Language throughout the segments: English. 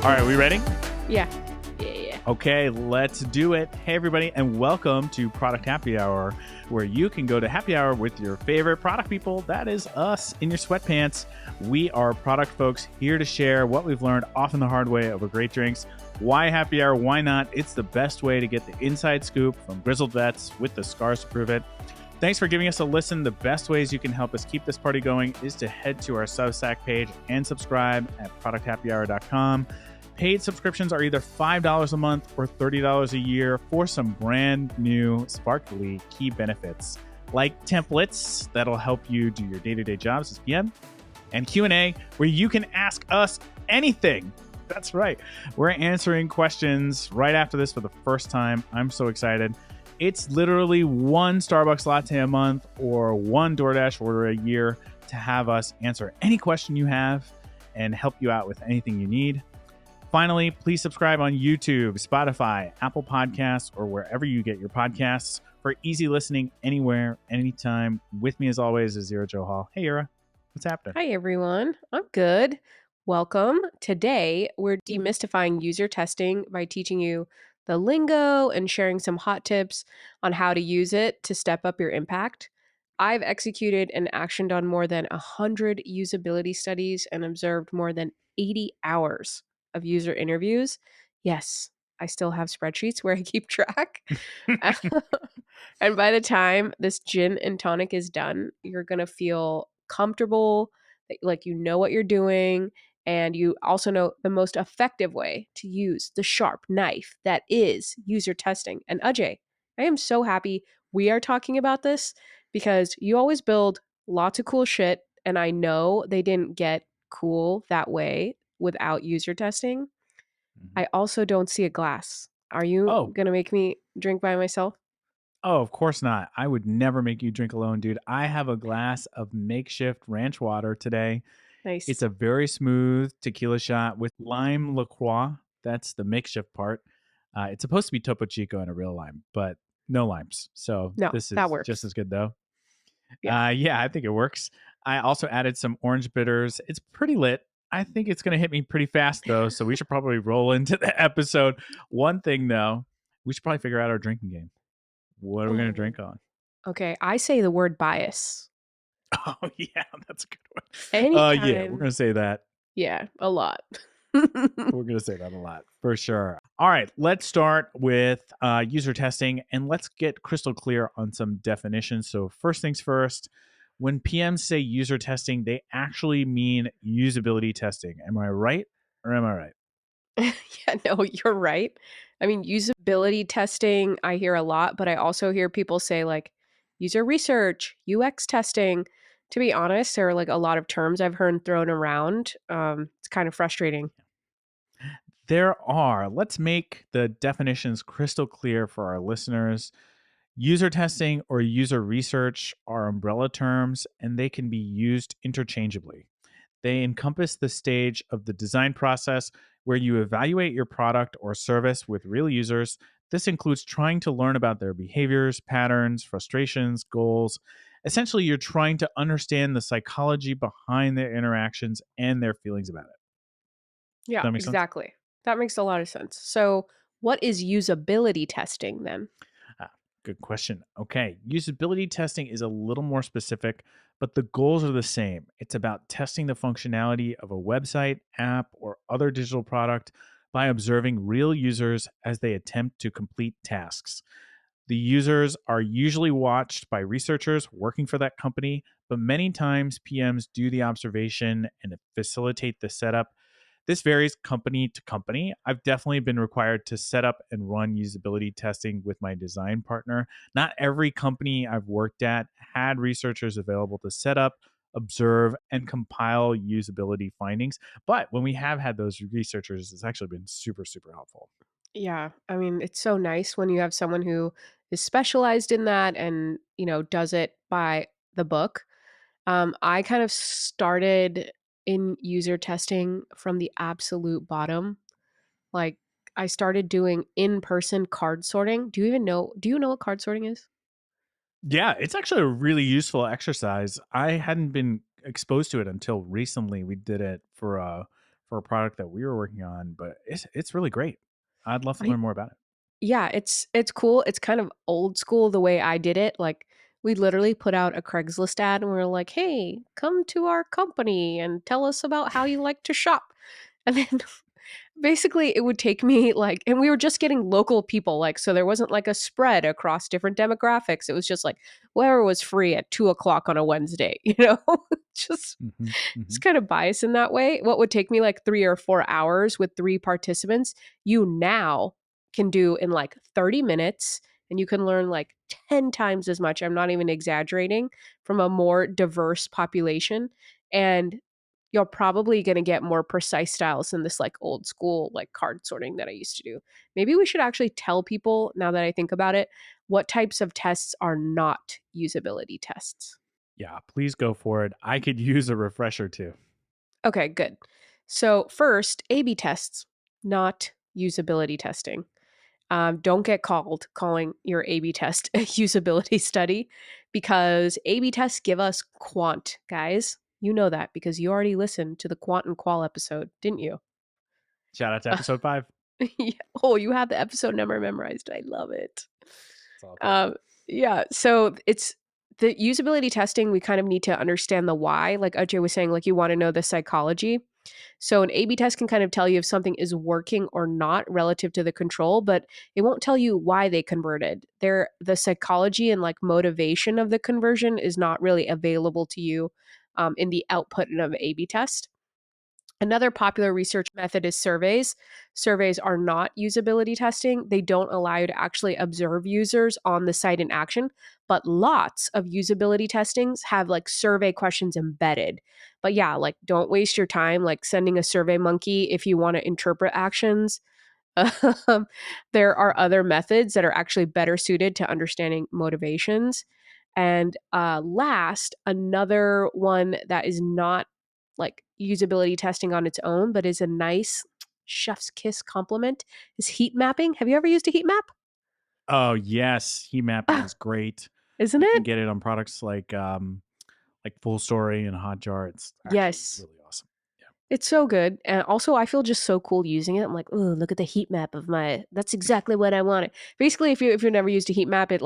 All right, we ready? Yeah. Okay, let's do it. Hey, everybody, and welcome to Product Happy Hour, where you can go to happy hour with your favorite product people. That is us in your sweatpants. We are product folks here to share what we've learned, often the hard way, over great drinks. Why happy hour? Why not? It's the best way to get the inside scoop from grizzled vets with the scars to prove it. Thanks for giving us a listen. The best ways you can help us keep this party going is to head to our Substack page and subscribe at producthappyhour.com. Paid subscriptions are either $5 a month or $30 a year for some brand new, sparkly key benefits, like templates that'll help you do your day-to-day jobs as PM, and Q&A, where you can ask us anything. That's right. We're answering questions right after this for the first time. I'm so excited. It's literally one Starbucks latte a month or one DoorDash order a year to have us answer any question you have and help you out with anything you need. Finally, please subscribe on YouTube, Spotify, Apple Podcasts, or wherever you get your podcasts for easy listening anywhere, anytime. With me, as always, is Zero Joe Hall. Hey, Ira. What's happening? Hi, everyone. I'm good. Welcome. Today, we're demystifying user testing by teaching you the lingo and sharing some hot tips on how to use it to step up your impact. I've executed and actioned on more than 100 usability studies and observed more than 80 hours of user interviews. Yes, I still have spreadsheets where I keep track. And by the time this gin and tonic is done, you're going to feel comfortable, like you know what you're doing, and you also know the most effective way to use the sharp knife that is user testing. And Ajay, I am so happy we are talking about this because you always build lots of cool shit, and I know they didn't get cool that way without user testing. I also don't see a glass. Are you Oh, going to make me drink by myself? of course not. I would never make you drink alone, dude. I have a glass of makeshift ranch water today. Nice. It's a very smooth tequila shot with lime LaCroix. That's the makeshift part. It's supposed to be Topo Chico and a real lime, but no limes. So No, this that is works. just as good, though. Yeah. Yeah, I think it works. I also added some orange bitters. It's pretty lit. I think it's going to hit me pretty fast, though. So we should probably roll into the episode. One thing, though, we should probably figure out our drinking game. What are we going to drink on? Okay, I say the word bias. Oh, yeah, that's a good one. Anytime. Yeah, we're going to say that. Yeah, a lot. We're going to say that a lot for sure. All right, let's start with user testing and let's get crystal clear on some definitions. So, first things first, when PMs say user testing, they actually mean usability testing. Am I right or am I right? Yeah, no, you're right. I mean, usability testing, I hear a lot, but I also hear people say like user research, UX testing. To be honest, there are like a lot of terms I've heard thrown around. It's kind of frustrating. There are. Let's make the definitions crystal clear for our listeners. User testing or user research are umbrella terms and they can be used interchangeably. They encompass the stage of the design process where you evaluate your product or service with real users. This includes trying to learn about their behaviors, patterns, frustrations, goals. Essentially, you're trying to understand the psychology behind their interactions and their feelings about it. Does Yeah, that make sense? exactly. That makes a lot of sense. So, what is usability testing then? Ah, good question. Okay, usability testing is a little more specific, but the goals are the same. It's about testing the functionality of a website, app, or other digital product by observing real users as they attempt to complete tasks. The users are usually watched by researchers working for that company, but many times PMs do the observation and facilitate the setup. This varies company to company. I've definitely been required to set up and run usability testing with my design partner. Not every company I've worked at had researchers available to set up, observe, and compile usability findings. But when we have had those researchers, it's actually been super, super helpful. Yeah, I mean, it's so nice when you have someone who is specialized in that and, does it by the book. I kind of started in user testing from the absolute bottom. Like, I started doing in-person card sorting. Do you know what card sorting is? Yeah, it's actually a really useful exercise. I hadn't been exposed to it until recently. We did it for for a product that we were working on, but it's really great. I'd love to I learn more about it. Yeah, it's cool. It's kind of old school the way I did it. Like we literally put out a Craigslist ad and we are like, "Hey, come to our company and tell us about how you like to shop." And then basically, it would take me, like, and we were just getting local people, like, so there wasn't, like, a spread across different demographics. It was just, like, whoever was free at 2 o'clock on a Wednesday, you know? Just Hmm. it's Hmm. kinda biased in that way. What would take me, like, 3 or 4 hours with 3 participants, you now can do in, like, 30 minutes, and you can learn, like, 10 times as much, I'm not even exaggerating, from a more diverse population, and you're probably gonna get more precise styles than this, like, old school, like, card sorting that I used to do. Maybe we should actually tell people, now that I think about it, what types of tests are not usability tests. Yeah, please go for it. I could use a refresher too. Okay, good. So, first, A/B tests, not usability testing. Don't get called calling your A/B test a usability study because A/B tests give us quant, guys. You know that because you already listened to the quant and qual episode, didn't you? Shout out to episode 5. Yeah. Oh, you have the episode number memorized. I love it. It's all good. Um, yeah. So it's the usability testing. We kind of need to understand the why. Like Ajay was saying, like you want to know the psychology. So an A/B test can kind of tell you if something is working or not relative to the control, but it won't tell you why they converted. The psychology and like motivation of the conversion is not really available to you in the output of an A/B test. Another popular research method is surveys. Surveys are not usability testing. They don't allow you to actually observe users on the site in action, but lots of usability testings have like survey questions embedded. But yeah, like don't waste your time like sending a survey monkey if you want to interpret actions. Um, there are other methods that are actually better suited to understanding motivations. And last, another one that is not like usability testing on its own, but is a nice chef's kiss compliment is heat mapping. Have you ever used a heat map? Oh yes, heat mapping Ah, is great. isn't You can it? get it on products like Full Story and Hotjar. It's actually Yes. really awesome. Yeah. It's so good, and also I feel just so cool using it. I'm like, "Ooh, look at the heat map of my that's exactly what I wanted." Basically, if you've never used a heat map, it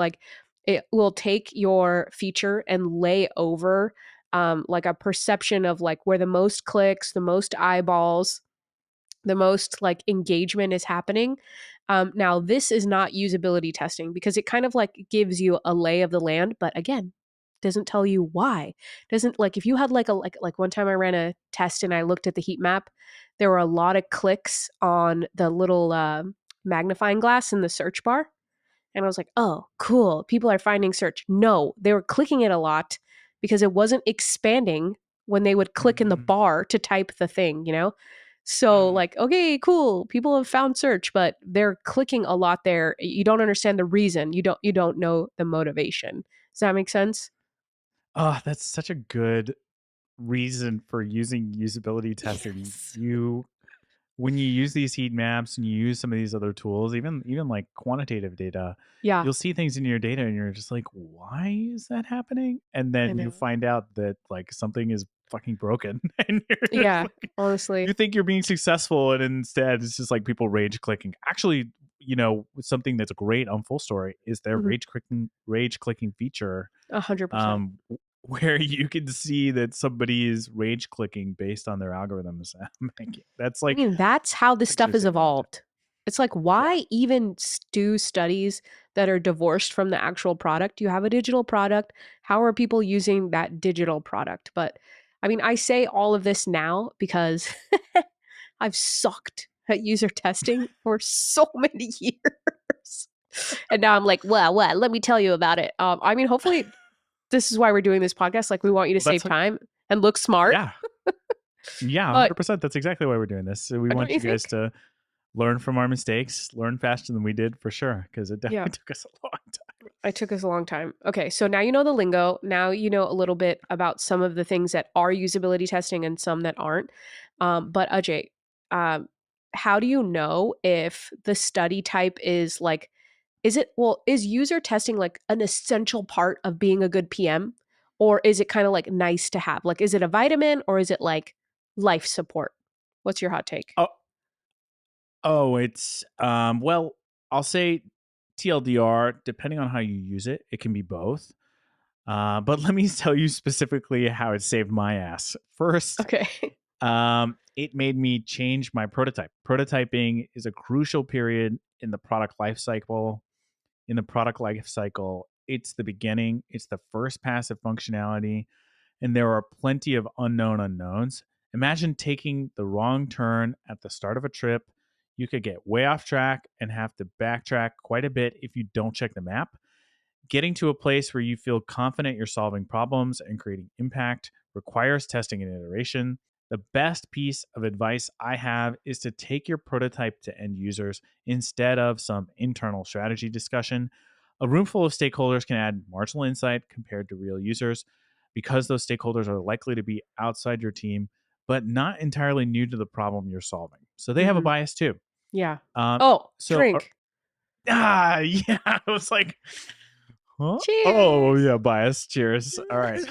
will take your feature and lay over, like, a perception of, like, where the most clicks, the most eyeballs, the most like engagement is happening. Now, this is not usability testing because it kind of like gives you a lay of the land, but again, doesn't tell you why. Doesn't like if you had like one time I ran a test and I looked at the heat map, there were a lot of clicks on the little magnifying glass in the search bar. And I was like, "Oh, cool. People are finding search." No, they were clicking it a lot because it wasn't expanding when they would click in the Mhm. bar to type the thing, you know? So, Mhm. like, okay, cool. People have found search, but they're clicking a lot there. You don't understand the reason. You don't know the motivation. Does that make sense? Oh, that's such a good reason for using usability testing. Yes. You when you use these heat maps and you use some of these other tools, even like quantitative data, Yeah, you'll see things in your data and you're just like, why is that happening? And I then you know. find out that like something is fucking broken and you're just Yeah, like, honestly. you think you're being successful and instead it's just like people rage clicking. Actually, something that's great on Full Story is their Mhm. rage clicking feature, 100%. where you can see that somebody is rage clicking based on their algorithms. That's I like mean, that's how this stuff picture is technology. evolved. It's like, Yeah. why even do studies that are divorced from the actual product? You have a digital product. How are people using that digital product? But I mean, I say all of this now because I've sucked at user testing for so many years. And now I'm like, well, what? Let me tell you about it. I mean, hopefully, this is why we're doing this podcast. Like, we want you to Well, that's save like, time and look smart. yeah. Yeah, But 100%. That's exactly why we're doing this. So we don't want you you guys think? to learn from our mistakes, learn faster than we did for sure, because it Yeah. definitely took us a long time. It took us a long time. Okay, so now you know the lingo. Now you know a little bit about some of the things that are usability testing and some that aren't. But Ajay, um, how do you know if the study type is like, is user testing like an essential part of being a good PM? Or is it kind of like nice to have? Like, is it a vitamin or is it like life support? What's your hot take? Oh, it's well, I'll say TLDR, depending on how you use it, it can be both. But let me tell you specifically how it saved my ass. First, Okay. it made me change my prototype. Prototyping is a crucial period in the product life cycle. In the product life cycle, it's the beginning, it's the first pass of functionality, and there are plenty of unknown unknowns. Imagine taking the wrong turn at the start of a trip. You could get way off track and have to backtrack quite a bit if you don't check the map. Getting to a place where you feel confident you're solving problems and creating impact requires testing and iteration. The best piece of advice I have is to take your prototype to end users instead of some internal strategy discussion. A room full of stakeholders can add marginal insight compared to real users because those stakeholders are likely to be outside your team, but not entirely new to the problem you're solving. So they have a Mhm. bias too. Yeah. Um, Oh, so, drink. yeah, I was like, huh? Oh, Cheers. yeah, bias. Cheers. All right.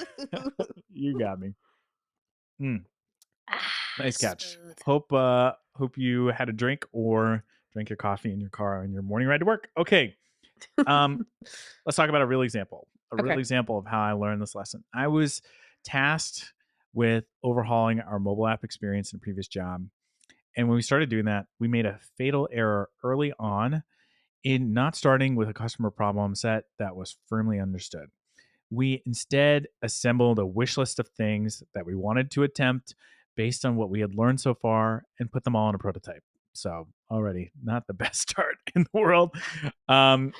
You got me. Mm, nice catch. Smooth. Hope you had a drink or drank your coffee in your car on your morning ride to work. Okay. Um, let's talk about a real example. A real Okay. example of how I learned this lesson. I was tasked with overhauling our mobile app experience in a previous job. And when we started doing that, we made a fatal error early on in not starting with a customer problem set that was firmly understood. We instead assembled a wish list of things that we wanted to attempt based on what we had learned so far and put them all in a prototype. So, already not the best start in the world. Um,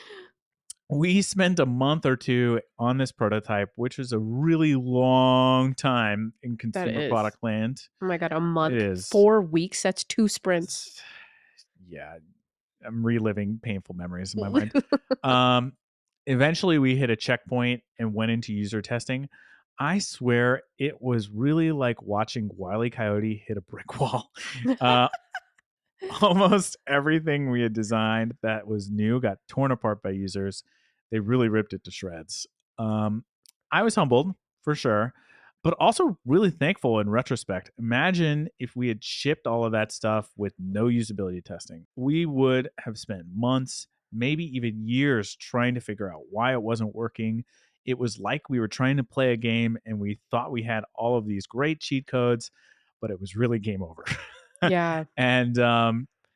we spent a month or two on this prototype, which was a really long time in That consumer is. product land. Oh my God, a It month, is. 4 weeks. That's 2 sprints. Yeah, I'm reliving painful memories in my mind. Um, eventually, we hit a checkpoint and went into user testing. I swear it was really like watching Wile E. Coyote hit a brick wall. Uh, almost everything we had designed that was new got torn apart by users. They really ripped it to shreds. Um, I was humbled for sure, but also really thankful in retrospect. Imagine if we had shipped all of that stuff with no usability testing. We would have spent months, maybe even years, trying to figure out why it wasn't working. It was like we were trying to play a game and we thought we had all of these great cheat codes, but it was really game over. Yeah. And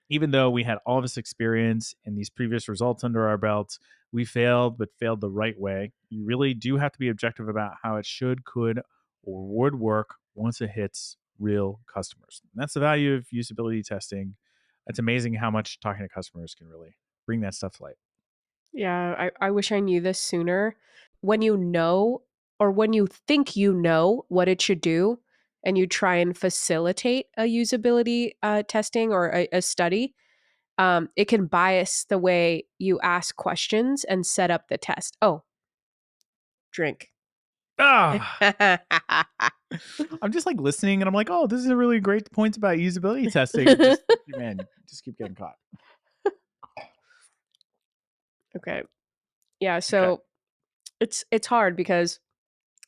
even though we had all this experience and these previous results under our belts, we failed, but failed the right way. You really do have to be objective about how it should, could, or would work once it hits real customers. And that's the value of usability testing. It's amazing how much talking to customers can really bring that stuff to light. Yeah. I wish I knew this sooner. When you know, or when you think you know what it should do, and you try and facilitate a usability testing or a study, it can bias the way you ask questions and set up the test. Oh, drink. Ah, I'm just like listening and I'm like, oh, this is a really great point about usability testing. Just, man, just keep getting caught. Okay. Yeah, Okay. so it's hard because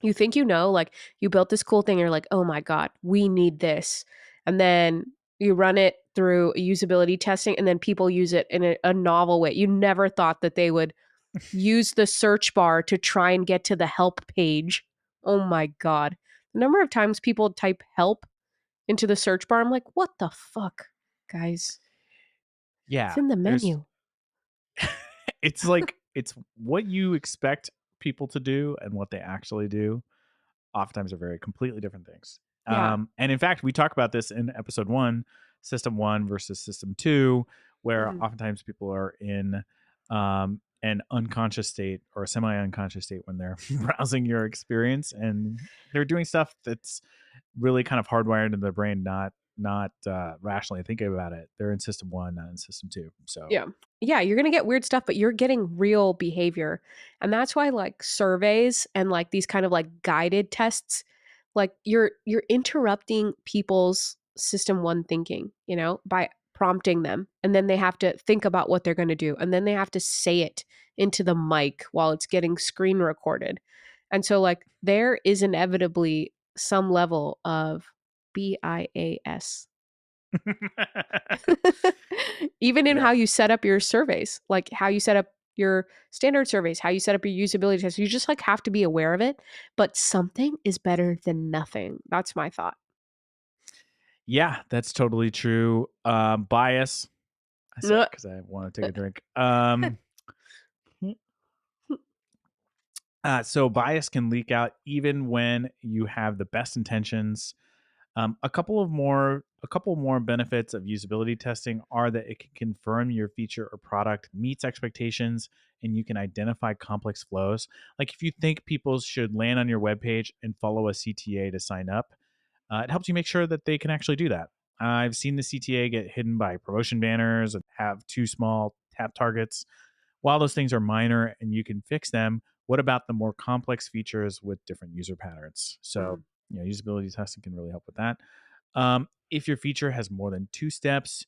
you think you know, like you built this cool thing, you're like, "Oh my god, we need this." And then you run it through usability testing and then people use it in a novel way. You never thought that they would use the search bar to try and get to the help page. Oh my god. The number of times people type help into the search bar, I'm like, "What the fuck, guys? It's Yeah. in the There's menu." it's like it's what you expect people to do and what they actually do oftentimes are very completely different things. Yeah. And in fact, we talk about this in episode one, system one versus system two, where Mhm. oftentimes people are in an unconscious state or a semi unconscious state when they're browsing your experience and they're doing stuff that's really kind of hardwired into their brain, not rationally thinking about it. They're in system one, not in system two. So Yeah. Yeah, you're gonna get weird stuff, but you're getting real behavior. And that's why like surveys and like these kind of like guided tests, like you're interrupting people's system one thinking, by prompting them. And then they have to think about what they're gonna do. And then they have to say it into the mic while it's getting screen recorded. And so like there is inevitably some level of BIAS. Even in Yeah. how you set up your surveys, like how you set up your standard surveys, how you set up your usability tests, you just like have to be aware of it. But something is better than nothing. That's my thought. Yeah, that's totally true. Bias. I said Uh, because I want to take a drink. So bias can leak out even when you have the best intentions. A couple more benefits of usability testing are that it can confirm your feature or product meets expectations, and you can identify complex flows. Like if you think people should land on your webpage and follow a CTA to sign up, it helps you make sure that they can actually do that. I've seen the CTA get hidden by promotion banners and have too small tap targets. While those things are minor and you can fix them, what about the more complex features with different user patterns? So, mm. usability testing can really help with that. If your feature has more than two steps,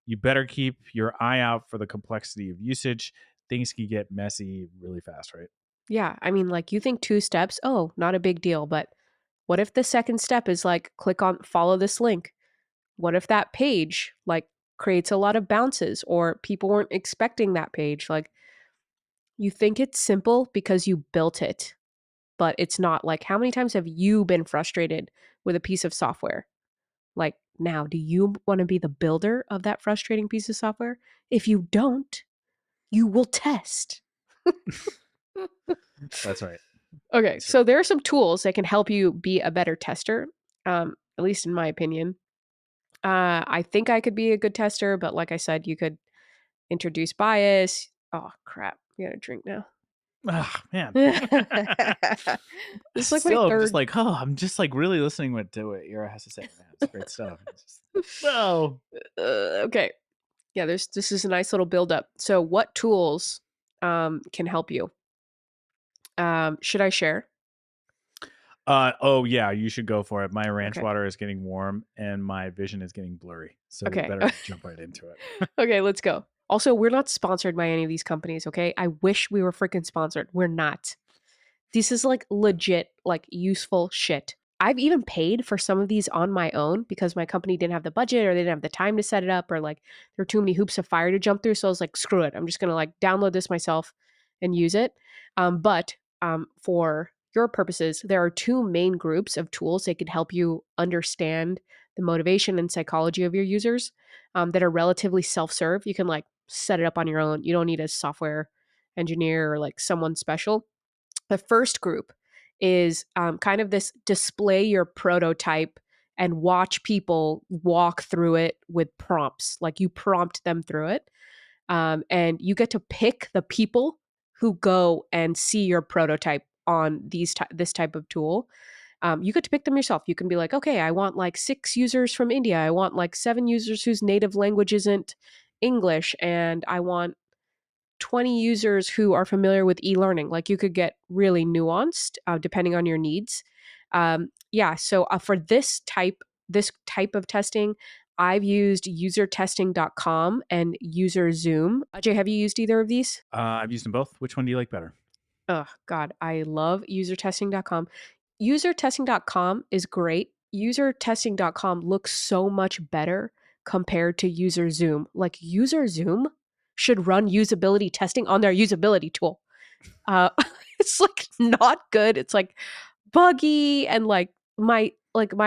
you better keep your eye out for the complexity of usage. Things can get messy really fast, right? Yeah. I mean, like you think two steps, oh, not a big deal. But what if the second step is like click on follow this link? What if that page like creates a lot of bounces or people weren't expecting that page? Like you think it's simple because you built it, but it's not. Like how many times have you been frustrated with a piece of software? Like now, do you want to be the builder of that frustrating piece of software? If you don't, you will test. That's right. Okay, That's so right. there are some tools that can help you be a better tester, at least in my opinion. I think I could be a good tester, but like I said, you could introduce bias. Oh crap! You got to drink now. Oh, man. This is like my Still, I'm just third. like, oh, I'm just like really listening to what Ira has to say, man. It's great stuff. No. Okay, yeah. This is a nice little build up. So, what tools can help you? Should I share? Oh yeah, you should go for it. My ranch Okay. water is getting warm and my vision is getting blurry. So we Okay. better jump right into it. Okay, let's go. Also, we're not sponsored by any of these companies, okay? I wish we were freaking sponsored. We're not. This is like legit, like useful shit. I've even paid for some of these on my own because my company didn't have the budget or they didn't have the time to set it up or like there were too many hoops of fire to jump through. So I was like, screw it. I'm just gonna like download this myself and use it. But for your purposes, there are two main groups of tools that could help you understand the motivation and psychology of your users that are relatively self-serve. You can like set it up on your own. You don't need a software engineer or like someone special. The first group is kind of this display your prototype and watch people walk through it with prompts. Like you prompt them through it, and you get to pick the people who go and see your prototype on this type of tool. You get to pick them yourself. You can be like, okay, I want like 6 users from India. I want like 7 users whose native language isn't English, and I want 20 users who are familiar with e-learning. Like you could get really nuanced depending on your needs. Yeah, so for this type of testing, I've used usertesting.com and user Zoom. Ajay, have you used either of these? I've used them both. Which one do you like better? Oh god, I love usertesting.com. Usertesting.com is great. Usertesting.com looks so much better compared to user Zoom. Like user Zoom should run usability testing on their usability tool. Uh, it's like not good. It's like buggy and like my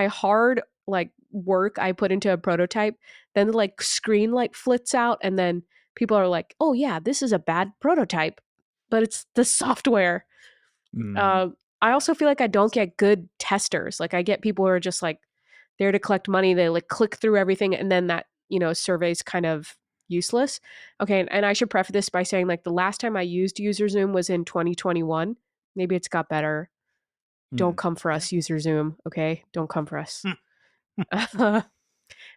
hard like work I put into a prototype, then the like screen like flits out and then people are like, "Oh yeah, this is a bad prototype." But it's the software. Mm, Uh, I yeah. also feel like I don't get good testers. Like I get people who are just like there to collect money. They like click through everything and then that, survey's kind of useless. Okay, and I should preface this by saying like the last time I used user Zoom was in 2021. Maybe it's got better. Don't Mm, come for yeah. us, user Zoom, okay? Don't come for us.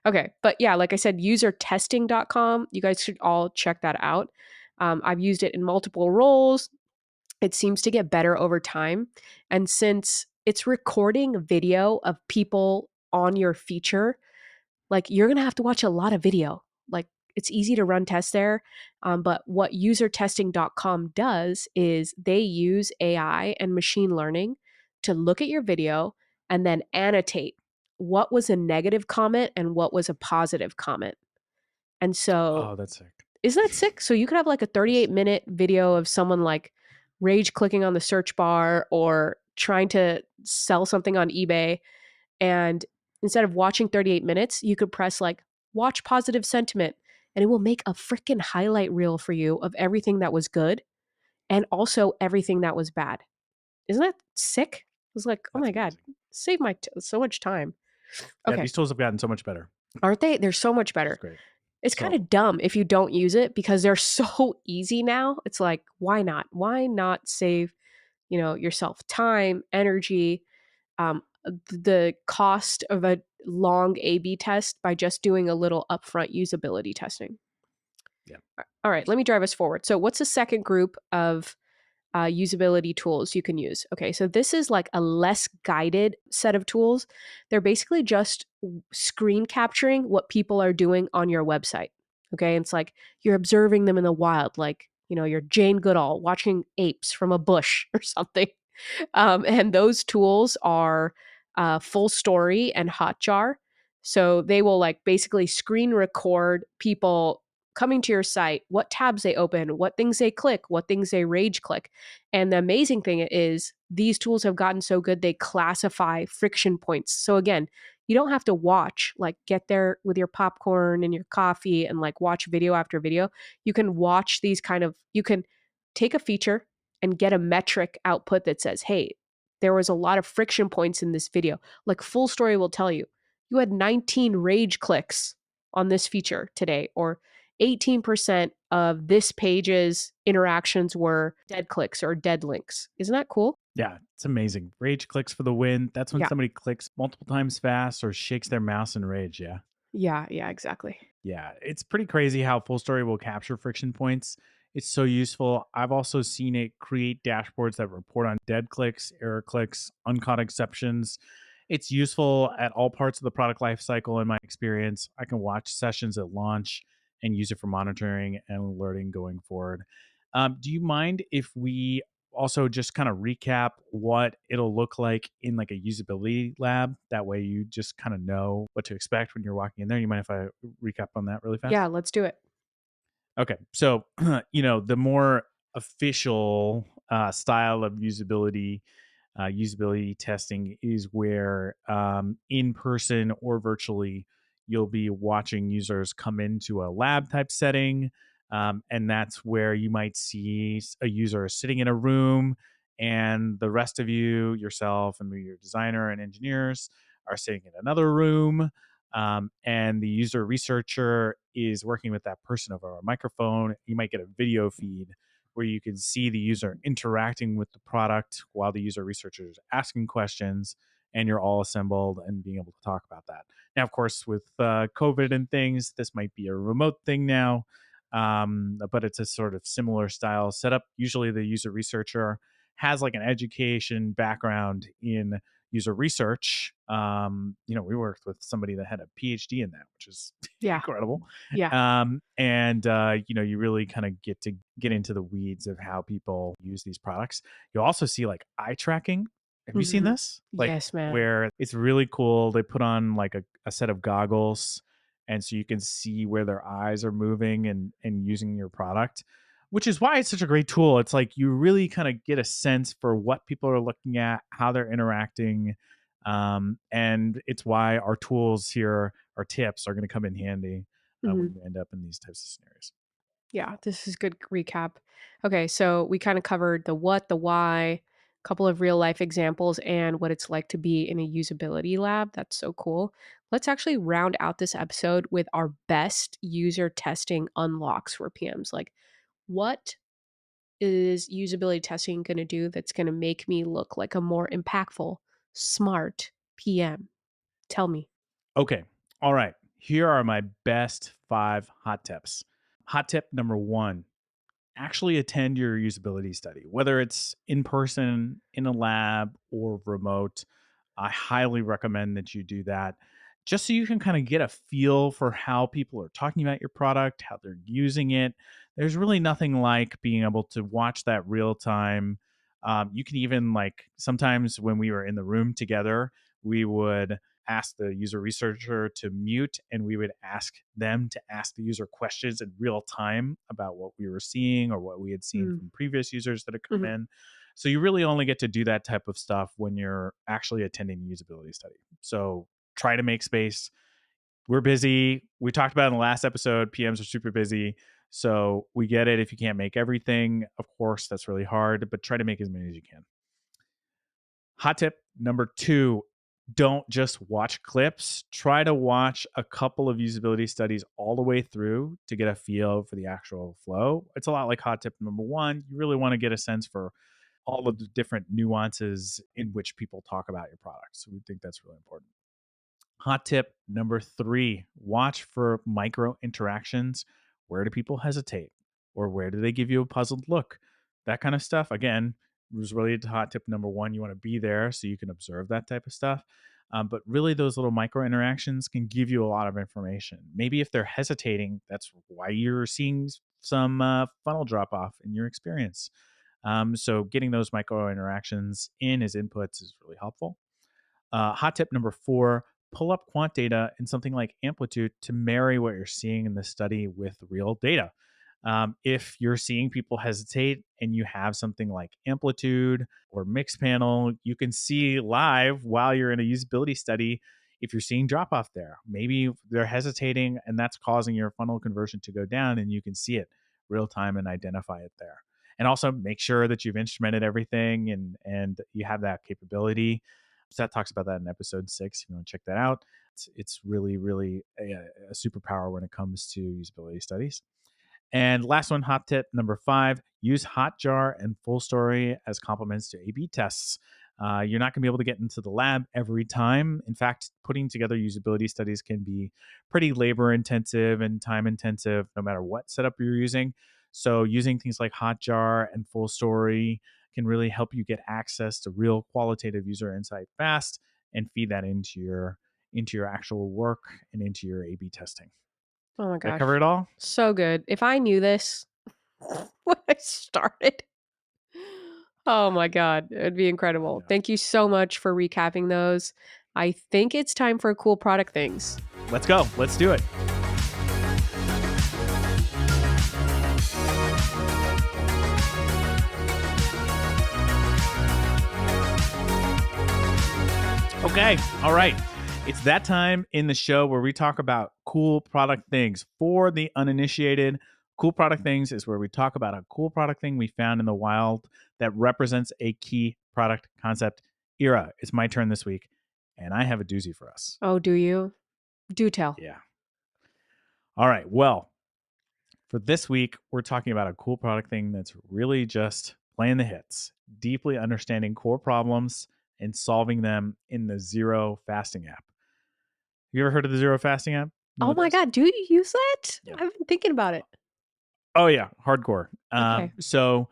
Okay, but yeah, like I said, usertesting.com, you guys should all check that out. I've used it in multiple roles. It seems to get better over time. And since it's recording video of people on your feature, like you're going to have to watch a lot of video. Like it's easy to run tests there. But what usertesting.com does is they use AI and machine learning to look at your video and then annotate what was a negative comment and what was a positive comment. And so Oh, that's sick. isn't that sick? So you could have like a Yes. 38-minute video of someone like rage clicking on the search bar or trying to sell something on eBay. And instead of watching 38 minutes, you could press like watch positive sentiment and it will make a freaking highlight reel for you of everything that was good and also everything that was bad. Isn't that sick? I was like, oh That's my God, amazing. save so much time. Yeah, Okay. these tools have gotten so much better, Aren't they? They're so much which is better. great. It's kind So of dumb if you don't use it because they're so easy now. It's like, why not? Why not save, yourself time, energy, the cost of a long A/B test by just doing a little upfront usability testing? yeah. All right, let me drive us forward. So, what's the second group of usability tools you can use? Okay, so this is like a less guided set of tools. They're basically just screen capturing what people are doing on your website. Okay, and it's like you're observing them in the wild, like, you're Jane Goodall watching apes from a bush or something. And those tools are Full Story and Hotjar. So they will like basically screen record people coming to your site, what tabs they open, what things they click, what things they rage click. And the amazing thing is these tools have gotten so good they classify friction points. So again, you don't have to watch, like get there with your popcorn and your coffee and like watch video after video. You can watch these you can take a feature and get a metric output that says, hey, there was a lot of friction points in this video. Like Full Story will tell you, you had 19 rage clicks on this feature today, or 18% of this page's interactions were dead clicks or dead links. Isn't that cool? Yeah, it's amazing. Rage clicks for the win. That's when Yeah. somebody clicks multiple times fast or shakes their mouse in rage. Yeah. Yeah. Yeah. Exactly. Yeah, it's pretty crazy how Full Story will capture friction points. It's so useful. I've also seen it create dashboards that report on dead clicks, error clicks, uncaught exceptions. It's useful at all parts of the product lifecycle in my experience. I can watch sessions at launch and use it for monitoring and alerting going forward. Do you mind if we also just kind of recap what it'll look like in like a usability lab? That way you just kind of know what to expect when you're walking in there. You mind if I recap on that really Yeah. fast? Let's do it. Okay. So, the more official style of usability testing is where in person or virtually you'll be watching users come into a lab type setting. And that's where you might see a user sitting in a room and the rest of you, yourself, and maybe your designer and engineers are sitting in another room, and the user researcher is working with that person over a microphone. You might get a video feed where you can see the user interacting with the product while the user researcher is asking questions, and you're all assembled and being able to talk about that. Now, of course, with COVID and things, this might be a remote thing now, but it's a sort of similar style setup. Usually, the user researcher has like an education background in user research. We worked with somebody that had a PhD in that, which is Yeah. incredible. Yeah. And you really kind of get into the weeds of how people use these products. You'll also see like eye tracking. Have you seen Hmm. this? Like Yes, man. where it's really cool. They put on like a set of goggles, and so you can see where their eyes are moving and using your product, which is why it's such a great tool. It's like you really kind of get a sense for what people are looking at, how they're interacting, and it's why our tools here, our tips, are going to come in handy when Hmm. you end up in these types of scenarios. Yeah, this is good recap. Okay, so we kind of covered the what, the why, a couple of real life examples, and what it's like to be in a usability lab. That's so cool. Let's actually round out this episode with our best user testing unlocks for PMs. Like, what is usability testing going to do that's going to make me look like a more impactful, smart PM? Tell me. Okay, all right. Here are my best 5 hot tips. Hot tip number one: actually attend your usability study, whether it's in person, in a lab, or remote. I highly recommend that you do that just so you can kind of get a feel for how people are talking about your product, how they're using it. There's really nothing like being able to watch that real time. You can even, like, sometimes when we were in the room together, we would ask the user researcher to mute, and we would ask them to ask the user questions in real time about what we were seeing or what we had seen Mm. from previous users that had come Mhm. in. So you really only get to do that type of stuff when you're actually attending a usability study. So try to make space. We're busy. We talked about in the last episode, PMs are super busy. So we get it. If you can't make everything, of course, that's really hard, but try to make as many as you can. Hot tip number 2, don't just watch clips. Try to watch a couple of usability studies all the way through to get a feel for the actual flow. It's a lot like hot tip number 1. You really want to get a sense for all of the different nuances in which people talk about your product. So we think that's really important. Hot tip number 3, watch for micro interactions. Where do people hesitate? Or where do they give you a puzzled look? That kind of stuff. Again, was related to hot tip number 1. You want to be there so you can observe that type of stuff. But really, those little micro interactions can give you a lot of information. Maybe if they're hesitating, that's why you're seeing some funnel drop off in your experience. So, getting those micro interactions in as inputs is really helpful. Hot tip number 4, pull up quant data in something like Amplitude to marry what you're seeing in the study with real data. If you're seeing people hesitate and you have something like Amplitude or Mixpanel, you can see live while you're in a usability study if you're seeing drop off there. Maybe they're hesitating and that's causing your funnel conversion to go down, and you can see it real time and identify it there. And also make sure that you've instrumented everything and you have that capability. Seth talks about that in episode 6. If you want to check that out, it's really, really a superpower when it comes to usability studies. And last one, hot tip number 5, use Hotjar and Full Story as complements to A/B tests. You're not going to be able to get into the lab every time. In fact, putting together usability studies can be pretty labor intensive and time intensive no matter what setup you're using. So using things like Hotjar and Full Story can really help you get access to real qualitative user insight fast and feed that into your actual work and into your A/B testing. Oh my Did I cover gosh. it all? So good. If I knew this when I started, oh my God, it'd be I incredible. know. Thank you so much for recapping those. I think it's time for cool product things. Let's go. Let's do it. Okay. All right. It's that time in the show where we talk about cool product things. For the uninitiated, cool product things is where we talk about a cool product thing we found in the wild that represents a key product concept. Ira, it's my turn this week, and I have a doozy for us. Oh, do you? Do tell. Yeah. All right. Well, for this week, we're talking about a cool product thing that's really just playing the hits, deeply understanding core problems and solving them in the Zero Fasting app. You ever heard of the Zero Fasting app? You know Oh what that my is? God, do you use that? Yeah. I've been thinking about it. Oh yeah, hardcore. Okay. So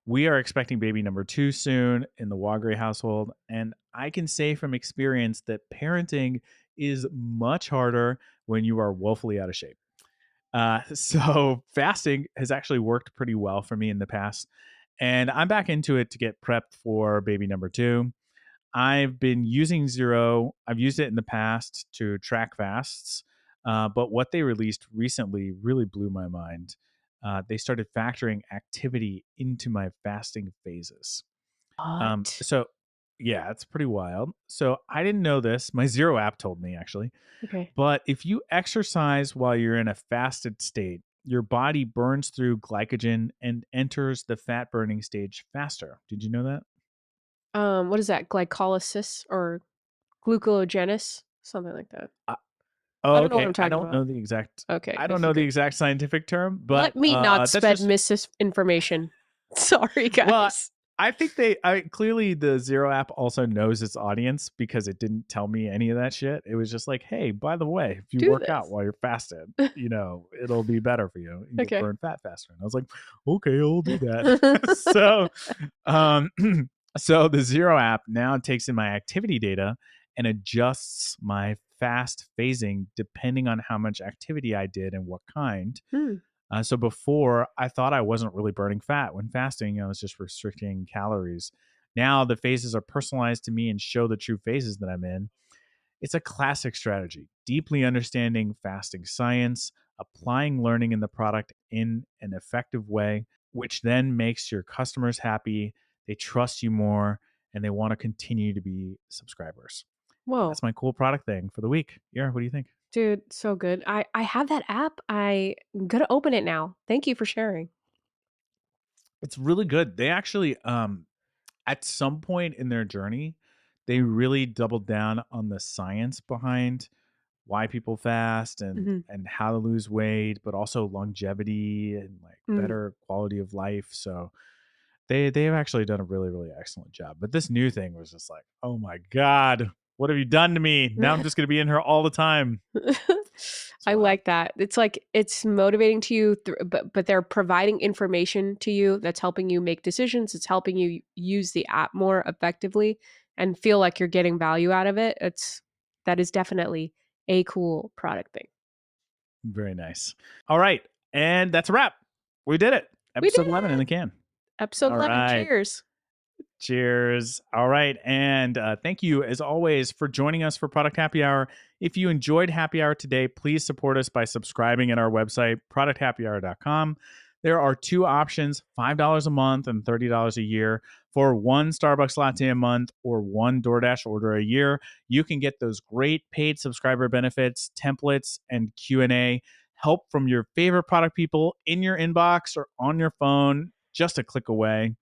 we are expecting baby number 2 soon in the Wagre household, and I can say from experience that parenting is much harder when you are woefully out of shape. So fasting has actually worked pretty well for me in the past, and I'm back into it to get prepped for baby number 2. I've been using Zero. I've used it in the past to track fasts, but what they released recently really blew my mind. They started factoring activity into my fasting phases. What? So, yeah, it's pretty wild. So, I didn't know this. My Zero app told me actually. Okay. But if you exercise while you're in a fasted state, your body burns through glycogen and enters the fat burning stage faster. Did you know that? What is that? Glycolysis or glucogenesis? Something like that. Uh, I Oh, don't know what okay. I'm talking about. Okay, I don't okay, know the good. exact scientific term, but Let me not that's spread just misinformation. Sorry, well, guys. I think clearly the Zero app also knows its audience because it didn't tell me any of that shit. It was just like, hey, by the way, if you Do work out this. while you're fasted, it'll be better for you. You'll Okay. burn fat faster. And I was like, okay, I'll do that. So, um, so the Zero app now takes in my activity data and adjusts my fast phasing depending on how much activity I did and what kind. Hmm. So before, I thought I wasn't really burning fat when fasting. I was just restricting calories. Now the phases are personalized to me and show the true phases that I'm in. It's a classic strategy, deeply understanding fasting science, applying learning in the product in an effective way, which then makes your customers happy. They trust you more and they want to continue to be subscribers. And Whoa, that's my cool product thing for the week. Yeah, what do you think? dude, so good. I have that app. I'm gonna open it now. Thank you for sharing. It's really good. They actually, at some point in their journey, they really doubled down on the science behind why people fast Mhm. and how to lose weight, but also longevity and like Mm. better quality of life. So they've actually done a really really excellent job. But this new thing was just like, oh my god, what have you done to me? Now I'm just gonna be in here all the time. It's I wild. like that. It's like it's motivating to you, but they're providing information to you that's helping you make decisions. It's helping you use the app more effectively and feel like you're getting value out of it. That is definitely a cool product thing. Very nice. All right, and that's a wrap. We did it. We did Episode 11 in it. the can. Episode All 11. right. Cheers. Cheers. All right. And thank you, as always, for joining us for Product Happy Hour. If you enjoyed Happy Hour today, please support us by subscribing at our website, producthappyhour.com. There are two options, $5 a month and $30 a year for one Starbucks latte a month or one DoorDash order a year. You can get those great paid subscriber benefits, templates, and Q&A, help from your favorite product people in your inbox or on your phone, just a click away.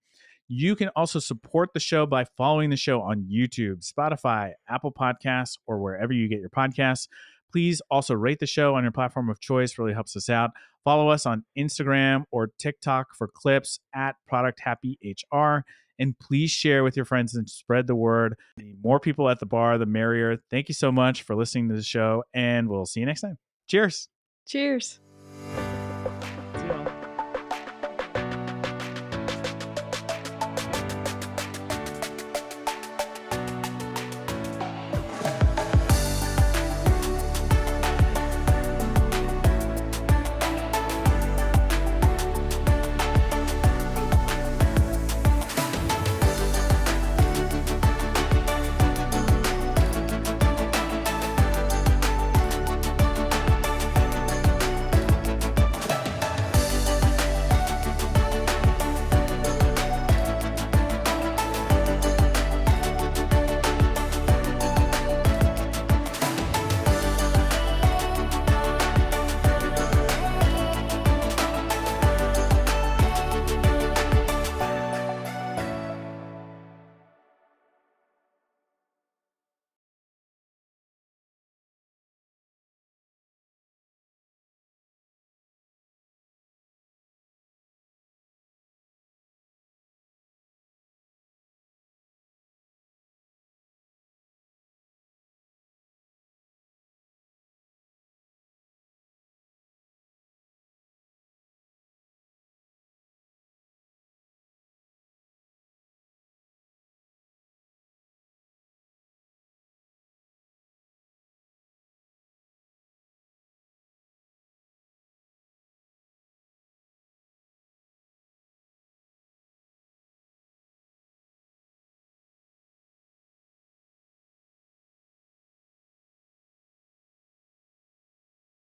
You can also support the show by following the show on YouTube, Spotify, Apple Podcasts, or wherever you get your podcasts. Please also rate the show on your platform of choice, really helps us out. Follow us on Instagram or TikTok for clips at Product Happy HR. And please share with your friends and spread the word. The more people at the bar, the merrier. Thank you so much for listening to the show, and we'll see you next time. Cheers. Cheers.